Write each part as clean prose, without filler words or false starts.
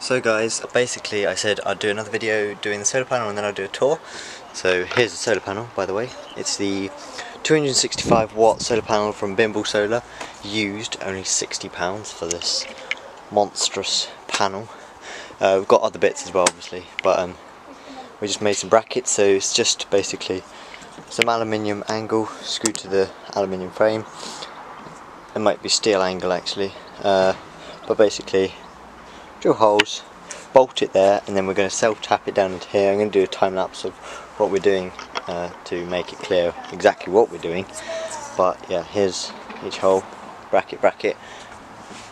So guys, basically I said I'd do another video doing the solar panel and then I'd do a tour. So here's the solar panel, by the way. It's the 265 watt solar panel from Bimble Solar. Used only £60 for this monstrous panel. We've got other bits as well obviously, but we just made some brackets, so it's just basically some aluminium angle screwed to the aluminium frame. It might be steel angle actually, but basically drill holes, bolt it there, and then we're going to self-tap it down into here. I'm going to do a time lapse of what we're doing to make it clear exactly what we're doing. But yeah, here's each hole, bracket.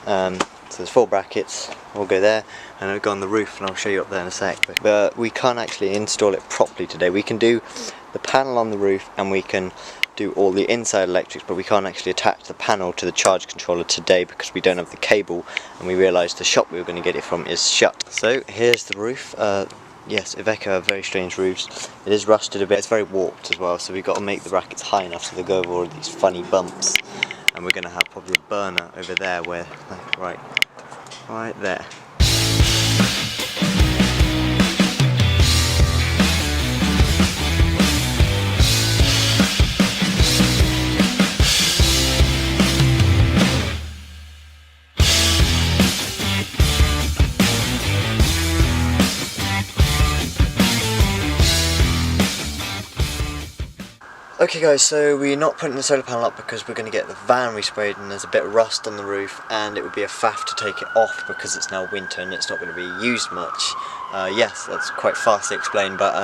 So there's 4 brackets, we'll go there, and I'll go on the roof and I'll show you up there in a sec. But we can't actually install it properly today. We can do the panel on the roof and we can do all the inside electrics, but we can't actually attach the panel to the charge controller today because we don't have the cable, and we realised the shop we were going to get it from is shut. So here's the roof. Yes, Iveco have very strange roofs. It is rusted a bit, it's very warped as well, so we've got to make the brackets high enough so they go over all these funny bumps. And we're going to have probably a burner over there, where, like, right there. Okay guys, so we're not putting the solar panel up because we're going to get the van resprayed and there's a bit of rust on the roof, and it would be a faff to take it off because it's now winter and it's not going to be used much. Yes, that's quite fast to explain, but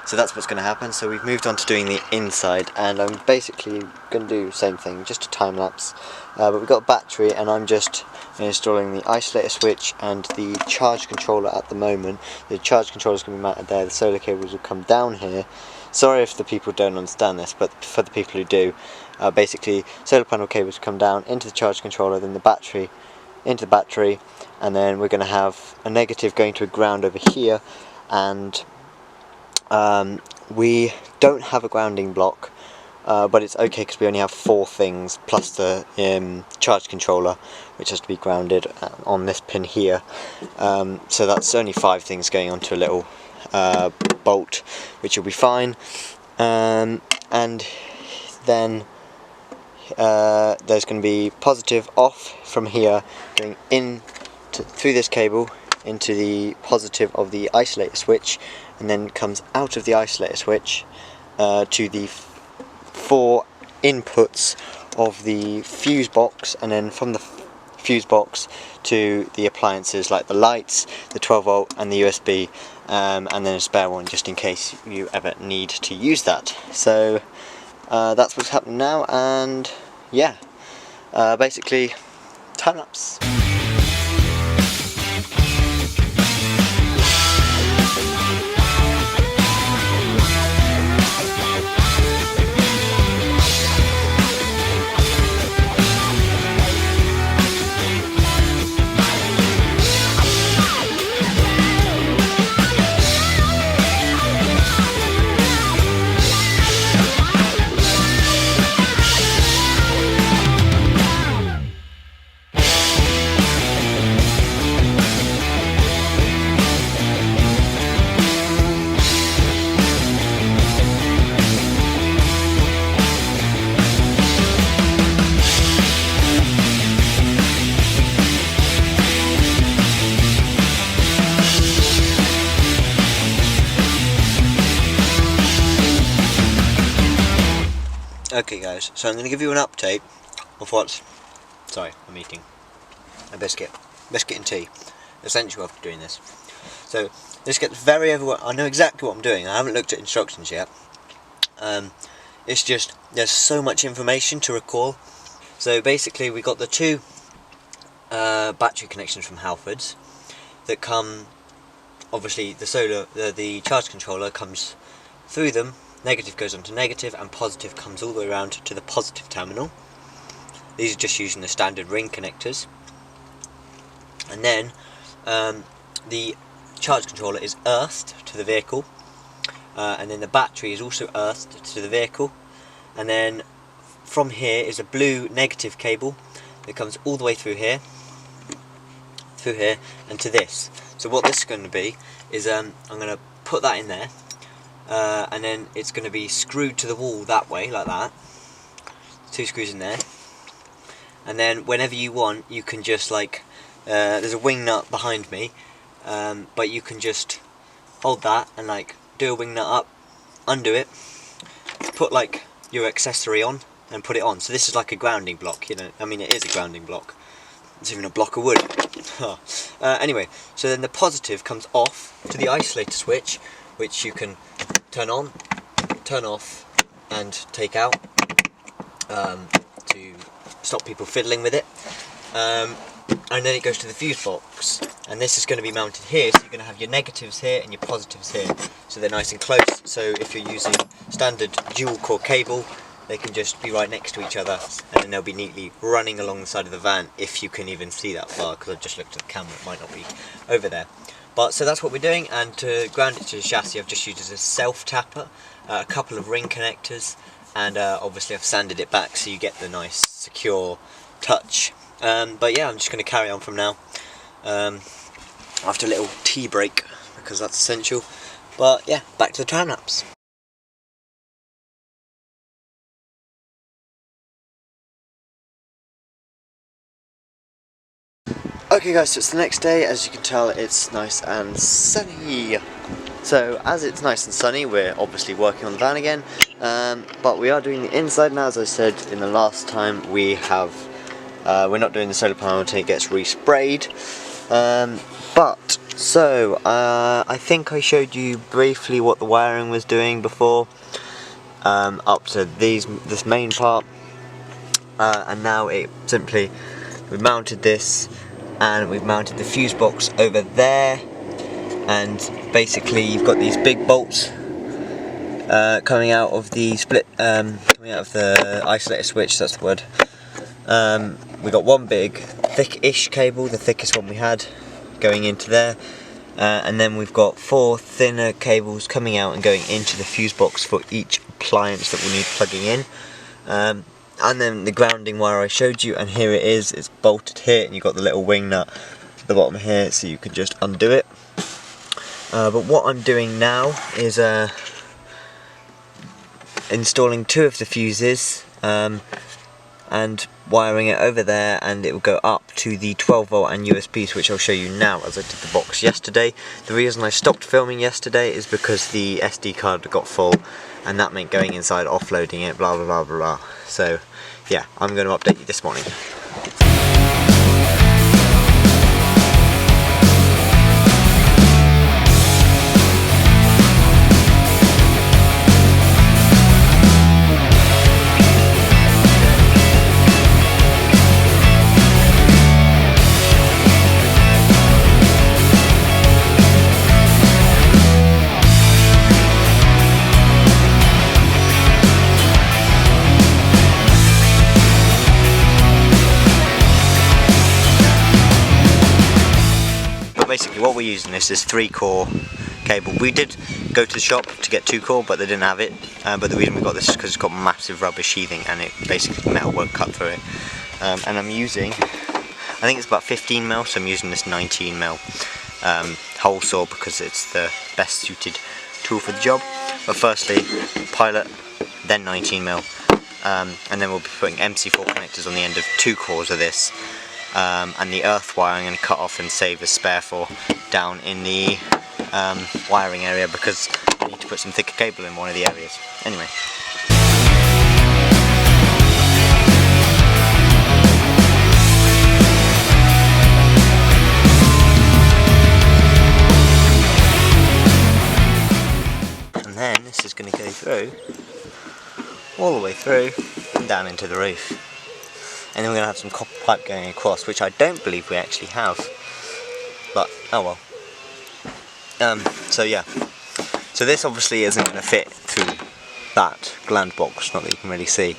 so that's what's going to happen. So we've moved on to doing the inside, and I'm basically going to do the same thing, just a time lapse. But we've got a battery and I'm just installing the isolator switch and the charge controller at the moment. The charge controller is going to be mounted there, the solar cables will come down here. Sorry if the people don't understand this, but for the people who do, basically solar panel cables come down into the charge controller, then the battery into the battery, and then we're going to have a negative going to a ground over here, and we don't have a grounding block, but it's okay because we only have 4 things plus the charge controller, which has to be grounded on this pin here. So that's only 5 things going onto a little bolt, which will be fine. And then there's going to be positive off from here going in through this cable into the positive of the isolator switch, and then comes out of the isolator switch to the 4 inputs of the fuse box, and then from the fuse box to the appliances like the lights, the 12 volt and the USB, and then a spare one just in case you ever need to use that. So that's what's happening now, and yeah, basically time lapse. Okay guys, so I'm going to give you an update of what's... Sorry, I'm eating a biscuit and tea, essential after doing this. So this gets very overwhelming. I know exactly what I'm doing, I haven't looked at instructions yet. It's just, there's so much information to recall. So basically we got the 2 battery connections from Halfords that come, obviously the charge controller comes through them. Negative goes on to negative, and positive comes all the way around to the positive terminal. These are just using the standard ring connectors. And then the charge controller is earthed to the vehicle, and then the battery is also earthed to the vehicle. And then from here is a blue negative cable that comes all the way through here, and to this. So what this is going to be is I'm going to put that in there, and then it's going to be screwed to the wall that way, like that. 2 screws in there, and then whenever you want, you can just like, there's a wing nut behind me, but you can just hold that and like do a wing nut up, undo it, put like your accessory on and put it on. So this is like a grounding block, you know, I mean it is a grounding block. It's even a block of wood. Anyway, so then the positive comes off to the isolator switch, which you can turn on, turn off and take out to stop people fiddling with it. And then it goes to the fuse box, and this is going to be mounted here, so you're going to have your negatives here and your positives here, so they're nice and close. So if you're using standard dual core cable, they can just be right next to each other, and then they'll be neatly running along the side of the van, if you can even see that far, because I've just looked at the camera, it might not be over there. But so that's what we're doing, and to ground it to the chassis I've just used as a self-tapper, a couple of ring connectors, and obviously I've sanded it back so you get the nice secure touch. But yeah, I'm just going to carry on from now, after a little tea break, because that's essential. But yeah, back to the time lapse. Okay guys, so it's the next day. As you can tell, it's nice and sunny. So as it's nice and sunny, we're obviously working on the van again, but we are doing the inside now. As I said in the last time, we're not doing the solar panel until it gets resprayed. But so I think I showed you briefly what the wiring was doing before, up to this main part, and now we've mounted this, and we've mounted the fuse box over there, and basically you've got these big bolts coming out of the coming out of the isolator switch. That's the word. We got one big thick-ish cable, the thickest one we had, going into there, and then we've got 4 thinner cables coming out and going into the fuse box for each appliance that we'll need plugging in. And then the grounding wire I showed you, and here it is, it's bolted here, and you've got the little wing nut at the bottom here, so you can just undo it. But what I'm doing now is installing 2 of the fuses, and wiring it over there, and it will go up to the 12 volt and USBs, which I'll show you now, as I did the box yesterday. The reason I stopped filming yesterday is because the SD card got full, and that meant going inside, offloading it, blah blah blah blah. So yeah, I'm going to update you this morning. Basically what we're using this is 3-core cable. We did go to the shop to get 2-core, but they didn't have it, but the reason we got this is because it's got massive rubber sheathing, and it basically metal won't cut through it. And I'm using, I think it's about 15mm, so I'm using this 19mm hole saw because it's the best suited tool for the job. But firstly pilot, then 19mm, and then we'll be putting MC4 connectors on the end of 2 cores of this. And the earth wire I'm going to cut off and save a spare for down in the wiring area, because I need to put some thicker cable in one of the areas. Anyway. And then this is going to go through, all the way through and down into the roof. And then we're going to have some copper pipe going across, which I don't believe we actually have, but oh well. So yeah, so this obviously isn't going to fit through that gland box, not that you can really see,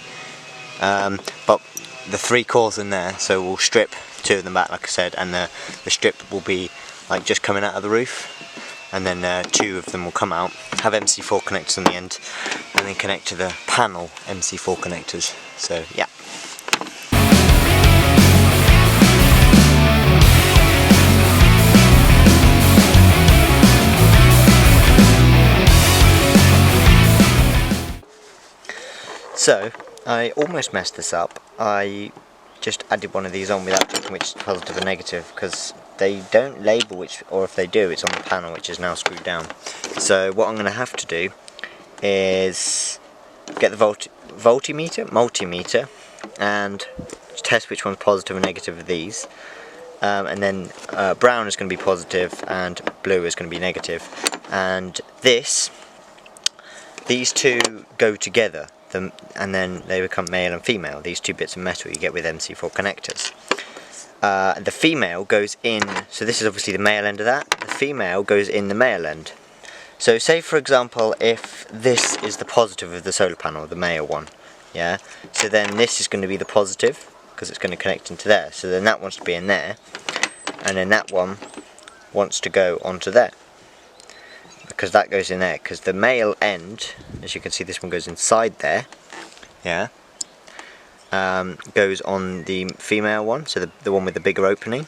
but the 3 cores in there, so we'll strip 2 of them back like I said, and the strip will be like just coming out of the roof, and then 2 of them will come out, have MC4 connectors on the end, and then connect to the panel MC4 connectors. So yeah. So I almost messed this up. I just added one of these on without checking which is positive or negative, because they don't label which, or if they do, it's on the panel, which is now screwed down. So what I'm going to have to do is get the multimeter, and test which one's positive and negative of these. And then brown is going to be positive and blue is going to be negative. And these two go together, and then they become male and female. These two bits of metal you get with MC4 connectors. The female goes in, so this is obviously the male end of that. The female goes in the male end. So say for example, if this is the positive of the solar panel, the male one, yeah, so then this is going to be the positive, because it's going to connect into there. So then that wants to be in there, and then that one wants to go onto there, because that goes in there, because the male end, as you can see, this one goes inside there, yeah, goes on the female one, so the one with the bigger opening,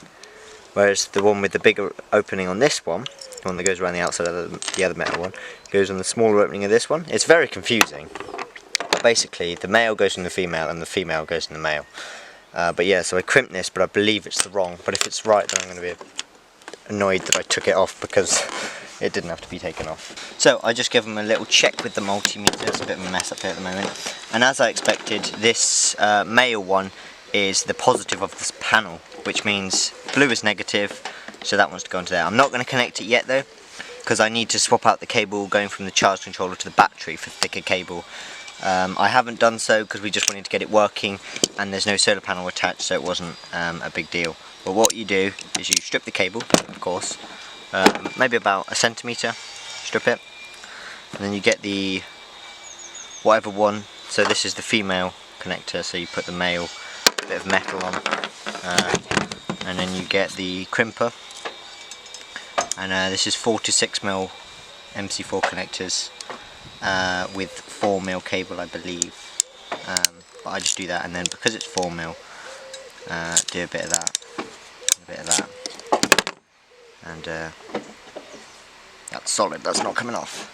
whereas the one with the bigger opening on this one, the one that goes around the outside of the other metal one, goes on the smaller opening of this one. It's very confusing, but basically the male goes in the female and the female goes in the male. But yeah, so I crimped this, but I believe it's the wrong, but if it's right, then I'm going to be annoyed that I took it off, because it didn't have to be taken off. So I just gave them a little check with the multimeter. It's a bit of a mess up here at the moment, and as I expected, this male one is the positive of this panel, which means blue is negative, so that wants to go into there. I'm not going to connect it yet though, because I need to swap out the cable going from the charge controller to the battery for thicker cable. I haven't done so because we just wanted to get it working, and there's no solar panel attached, so it wasn't a big deal. But what you do is you strip the cable, of course, maybe about a centimetre, strip it, and then you get the whatever one. So this is the female connector, so you put the male bit of metal on, and then you get the crimper, and this is 4 to 6mm MC4 connectors with 4mm cable, I believe, but I just do that, and then because it's 4mm, do a bit of that, and that's solid, that's not coming off.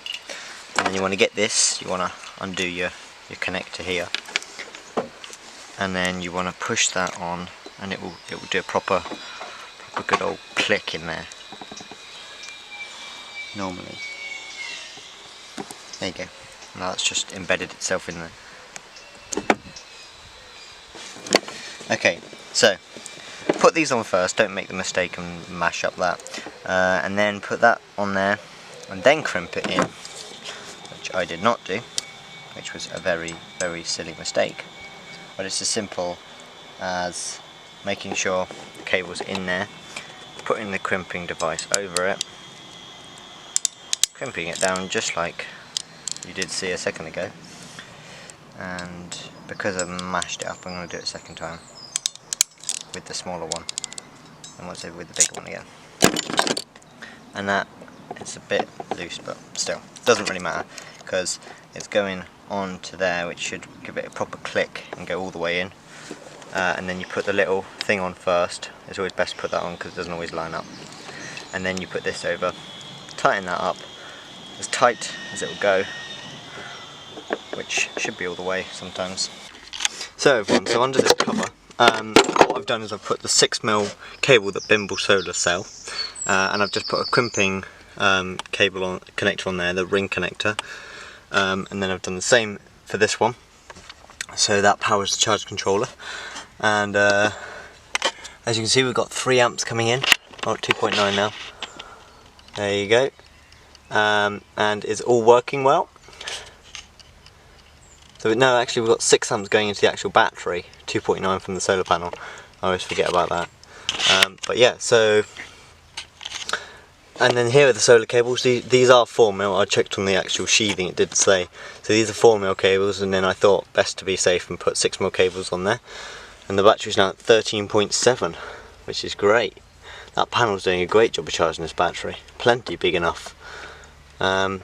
And then you want to get this, you want to undo your connector here, and then you want to push that on, and it will do a proper good old click in there. Normally, there you go. Now that's just embedded itself in there. Okay, so put these on first, don't make the mistake and mash up that, and then put that on there, and then crimp it in, which I did not do, which was a very, very silly mistake. But it's as simple as making sure the cable's in there, putting the crimping device over it, crimping it down just like you did see a second ago, and because I've mashed it up, I'm going to do it a second time with the smaller one, and once over with the bigger one again. And that, it's a bit loose, but still, doesn't really matter, because it's going on to there, which should give it a proper click and go all the way in. And then you put the little thing on first. It's always best to put that on because it doesn't always line up. And then you put this over, tighten that up as tight as it will go, which should be all the way sometimes. So everyone, so under this cover, what I've done is I've put the 6mm cable that Bimble Solar sell, and I've just put a crimping cable connector on there, the ring connector, and then I've done the same for this one, so that powers the charge controller. And as you can see, we've got 3 amps coming in, or 2.9 now. There you go, and it's all working well. So no, actually we've got 6 amps going into the actual battery, 2.9 from the solar panel. I always forget about that. But yeah, so, and then here are the solar cables. These are 4mm. I checked on the actual sheathing, it did say. So these are 4mm cables, and then I thought best to be safe and put 6mm cables on there. And the battery's now at 13.7, which is great. That panel's doing a great job of charging this battery. Plenty big enough. And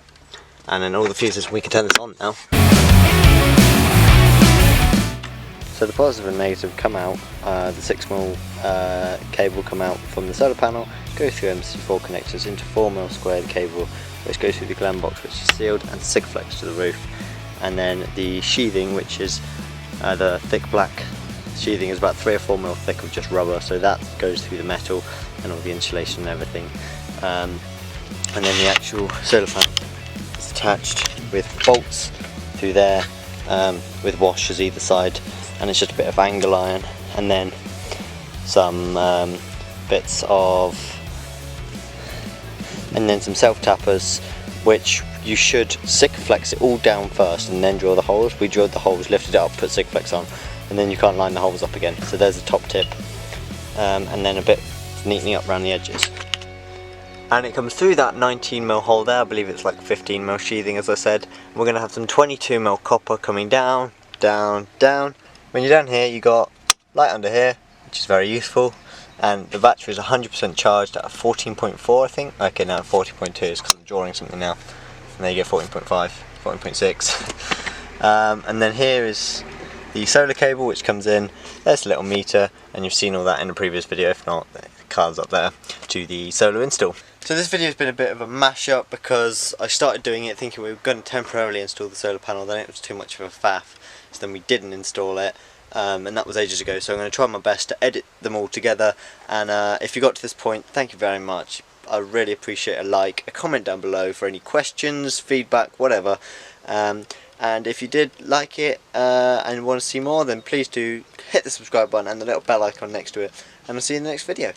then all the fuses, we can turn this on now. So the positive and negative come out, the 6mm cable come out from the solar panel, goes through MC4 connectors into 4mm squared cable, which goes through the gland box, which is sealed, and sig flex to the roof. and then the sheathing, which is the thick black sheathing, is about 3 or 4 mil thick of just rubber, so that goes through the metal and all the insulation and everything. And then the actual solar panel is attached with bolts through there, with washers either side, and it's just a bit of angle iron, and then some bits of, and then some self tappers, which you should Sikaflex it all down first and then drill the holes. We drilled the holes, lifted it up, put Sikaflex on, and then you can't line the holes up again. So there's a top tip, and then a bit neatening up around the edges. And it comes through that 19mm hole there. I believe it's like 15mm sheathing, as I said. We're going to have some 22mm copper coming down, down, down. When you're down here, you got light under here, which is very useful. And the battery is 100% charged at 14.4, I think. Okay, now 40.2 is because I'm drawing something now. And there you go, 14.5, 14.6. And then here is the solar cable, which comes in. There's a little meter, and you've seen all that in a previous video. If not, the card's up there, to the solar install. So this video has been a bit of a mash-up because I started doing it thinking we were going to temporarily install the solar panel, then it was too much of a faff, so then we didn't install it. And that was ages ago, so I'm going to try my best to edit them all together. And if you got to this point, thank you very much. I really appreciate a like, a comment down below for any questions, feedback, whatever. And if you did like it and want to see more, then please do hit the subscribe button and the little bell icon next to it, and I'll see you in the next video.